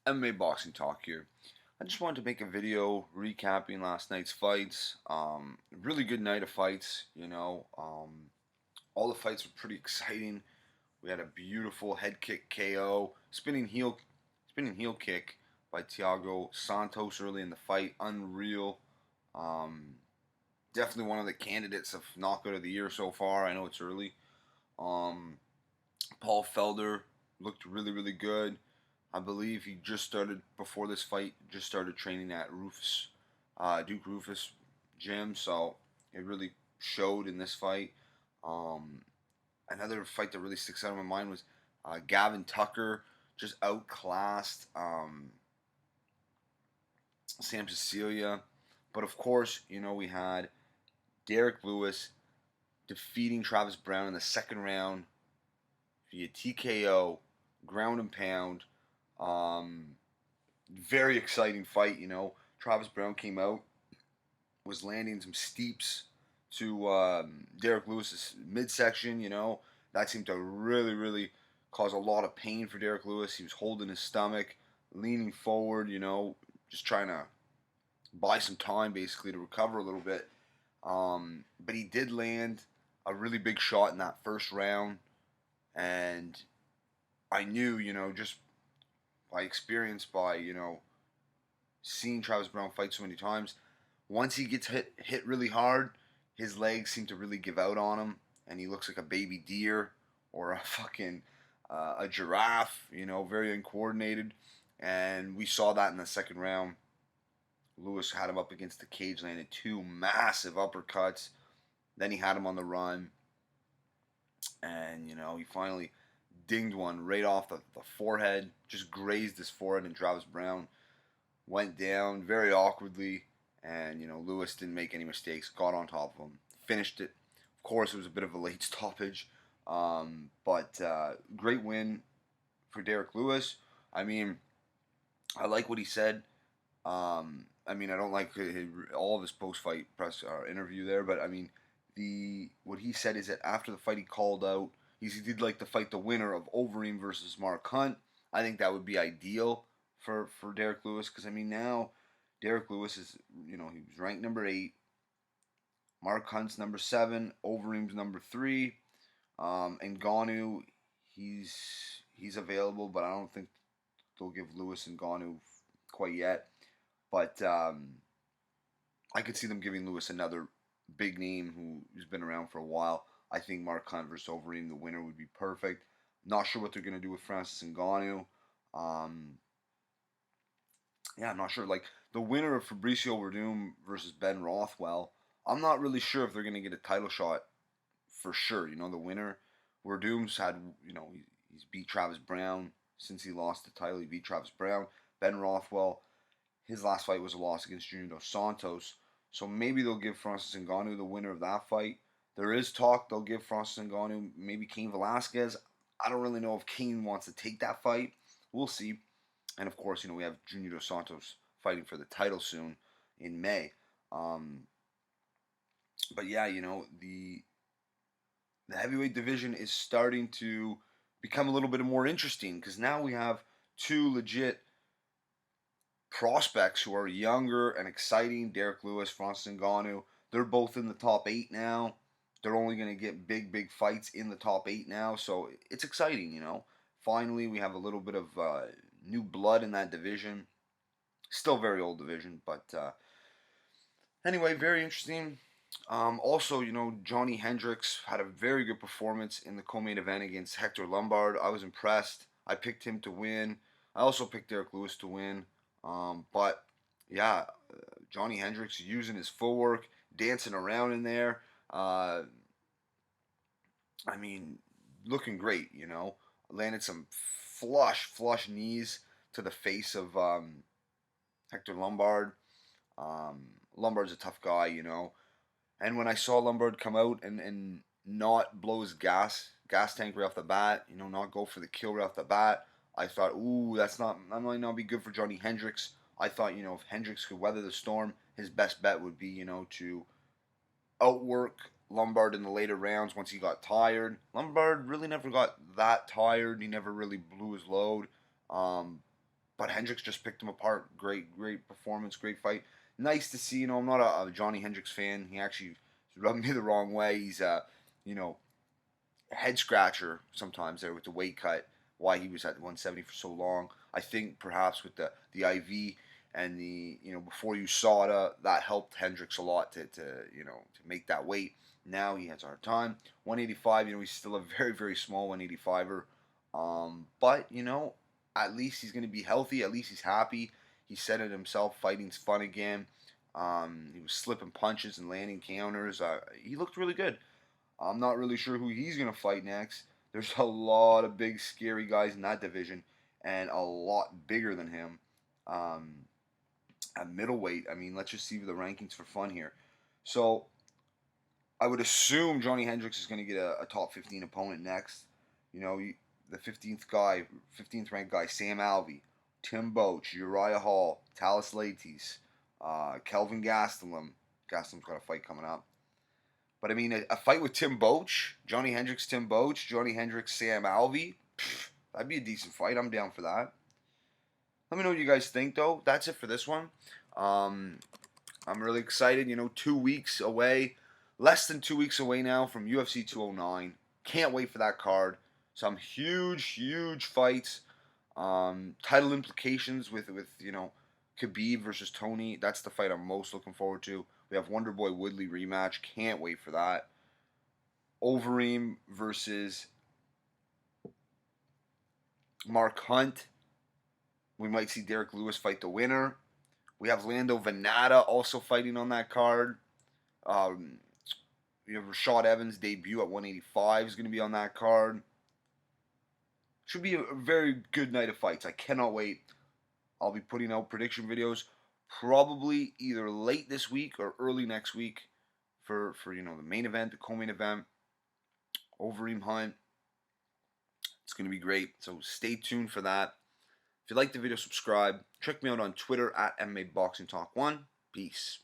MMA Boxing Talk here. I just wanted to make a video recapping last night's fights. Really good night of fights, all the fights were pretty exciting. We had a beautiful head kick KO, spinning heel kick by Thiago Santos early in the fight. Unreal. Um, Definitely one of the candidates of knockout of the year so far. I know it's early. Um, Paul Felder looked really, really good. I believe he just started before this fight. Just started training at Duke Rufus gym, so it really showed in this fight. Um, Another fight that really sticks out in my mind was Gavin Tucker just outclassed Sam Cecilia, but of course, we had Derrick Lewis defeating Travis Browne in the second round via TKO, ground and pound. Um, Very exciting fight. Travis Browne came out, was landing some steeps to Derrick Lewis's midsection. That seemed to really, really cause a lot of pain for Derrick Lewis. He was holding his stomach, leaning forward. Just trying to buy some time basically to recover a little bit. But he did land a really big shot in that first round, and I knew, just by experience, by seeing Travis Browne fight so many times, once he gets hit really hard, his legs seem to really give out on him, and he looks like a baby deer or a fucking a giraffe. Very uncoordinated, and we saw that in the second round. Lewis had him up against the cage, landed two massive uppercuts. Then he had him on the run, and he finally dinged one right off the forehead, just grazed his forehead, and Travis Browne went down very awkwardly, and Lewis didn't make any mistakes, got on top of him, finished it. Of course, it was a bit of a late stoppage, but great win for Derrick Lewis. I mean, I like what he said. I don't like all of his post-fight press interview there, but I mean, what he said is that after the fight, he called out. He did like to fight the winner of Overeem versus Mark Hunt. I think that would be ideal for Derrick Lewis, because I mean, now Derrick Lewis is, he was ranked number 8. Mark Hunt's number 7. Overeem's number 3. And Ngannou, he's available, but I don't think they'll give Lewis and Ngannou quite yet. But I could see them giving Lewis another big name who's been around for a while. I think Mark Hunt versus Overeem, the winner, would be perfect. Not sure what they're going to do with Francis Ngannou. Yeah, I'm not sure. Like, the winner of Fabricio Werdum versus Ben Rothwell, I'm not really sure if they're going to get a title shot for sure. The winner, Werdum's had, he's beat Travis Browne since he lost the title. He beat Travis Browne. Ben Rothwell, his last fight was a loss against Junior Dos Santos. So maybe they'll give Francis Ngannou the winner of that fight. There is talk they'll give Francis Ngannou maybe Cain Velasquez. I don't really know if Cain wants to take that fight. We'll see. And of course, we have Junior Dos Santos fighting for the title soon in May. But yeah, the heavyweight division is starting to become a little bit more interesting, because now we have two legit prospects who are younger and exciting. Derrick Lewis, Francis Ngannou. They're both in the top 8 now. They're only going to get big, big fights in the top 8 now, so it's exciting. Finally, we have a little bit of new blood in that division. Still very old division, but anyway, very interesting. Also, Johnny Hendricks had a very good performance in the co-main event against Hector Lombard. I was impressed. I picked him to win. I also picked Derrick Lewis to win. But yeah, Johnny Hendricks using his footwork, dancing around in there. I mean, looking great. Landed some flush knees to the face of Hector Lombard. Lombard's a tough guy, And when I saw Lombard come out and not blow his gas tank right off the bat, not go for the kill right off the bat, I thought, ooh, that might not be good for Johnny Hendricks. I thought, if Hendricks could weather the storm, his best bet would be, to outwork Lombard in the later rounds once he got tired. Lombard really never got that tired. He never really blew his load. but Hendricks just picked him apart. Great performance, great fight. Nice to see. I'm not a Johnny Hendricks fan. He actually rubbed me the wrong way. He's you know, head scratcher sometimes there with the weight cut. Why he was at 170 for so long. I think perhaps with the IV and the before USADA, that helped Hendricks a lot to make that weight. Now he has a hard time. 185. He's still a very small 185er. But at least he's going to be healthy. At least he's happy. He said it himself. Fighting's fun again. He was slipping punches and landing counters. He looked really good. I'm not really sure who he's going to fight next. There's a lot of big, scary guys in that division, and a lot bigger than him at middleweight. I mean, let's just see the rankings for fun here. So, I would assume Johnny Hendricks is going to get a top 15 opponent next. The 15th ranked guy, Sam Alvey, Tim Boetsch, Uriah Hall, Talis Latis, Kelvin Gastelum. Gastelum's got a fight coming up. But I mean, a fight with Tim Boetsch, Johnny Hendricks, Tim Boetsch, Johnny Hendricks, Sam Alvey, that'd be a decent fight. I'm down for that. Let me know what you guys think, though. That's it for this one. I'm really excited. 2 weeks away, less than 2 weeks away now from UFC 209. Can't wait for that card. Some huge fights. Title implications with Khabib versus Tony. That's the fight I'm most looking forward to. We have Wonderboy Woodley rematch. Can't wait for that. Overeem versus Mark Hunt. We might see Derrick Lewis fight the winner. We have Lando Venata also fighting on that card. We have Rashad Evans' debut at 185 is going to be on that card. Should be a very good night of fights. I cannot wait. I'll be putting out prediction videos probably either late this week or early next week for the main event, the co-main event, Overeem Hunt. It's going to be great. So stay tuned for that. If you like the video, subscribe. Check me out on Twitter at MMA Boxing Talk 1. Peace.